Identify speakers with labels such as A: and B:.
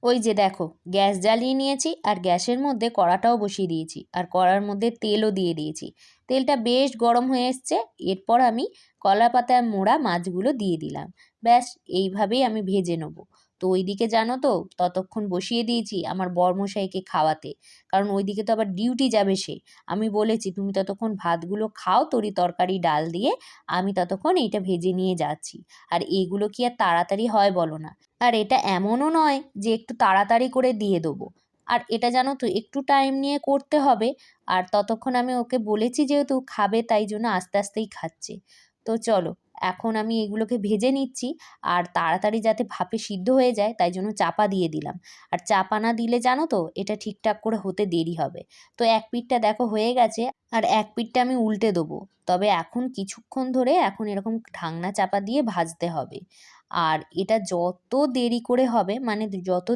A: ওই যে দেখো, গ্যাস জ্বালিয়ে নিয়েছি আর গ্যাসের মধ্যে কড়াটাও বসিয়ে দিয়েছি আর কড়ার মধ্যে তেলও দিয়ে দিয়েছি। তেলটা বেশ গরম হয়ে এসছে। এরপর আমি কলা পাতায় মোড়া মাছগুলো দিয়ে দিলাম। ব্যাস, এইভাবেই আমি ভেজে নেব। তো ওইদিকে জানো তো, ততক্ষণ বসিয়ে দিয়েছি আমার বরমশাইকে খাওয়াতে, কারণ ওইদিকে তো আবার ডিউটি যাবে সে। আমি বলেছি তুমি ততক্ষণ ভাতগুলো খাও তরি তরকারি ডাল দিয়ে, আমি ততক্ষণ এইটা ভেজে নিয়ে যাচ্ছি। আর এইগুলো কি আর তাড়াতাড়ি হয় বলো না? আর এটা এমনও নয় যে একটু তাড়াতাড়ি করে দিয়ে দেবো। আর এটা জানো তো একটু টাইম নিয়ে করতে হবে। আর ততক্ষণ আমি ওকে বলেছি যেহেতু খাবে, তাই জন্য আস্তে আস্তেই খাচ্ছে। তো চলো, এখন আমি এগুলোকে ভেজে নিচ্ছি। আর তাড়াতাড়ি যাতে ভাপে সিদ্ধ হয়ে যায় তাই জন্য চাপা দিয়ে দিলাম। আর চাপা না দিলে জানো তো এটা ঠিকঠাক করে হতে দেরি হবে। তো এক পিঠটা দেখো হয়ে গেছে, আর এক পিঠটা আমি উল্টে দেবো। তবে এখন কিছুক্ষণ ধরে এখন এরকম ঢাকনা চাপা দিয়ে ভাজতে হবে। আর এটা যত দেরি করে হবে, মানে যত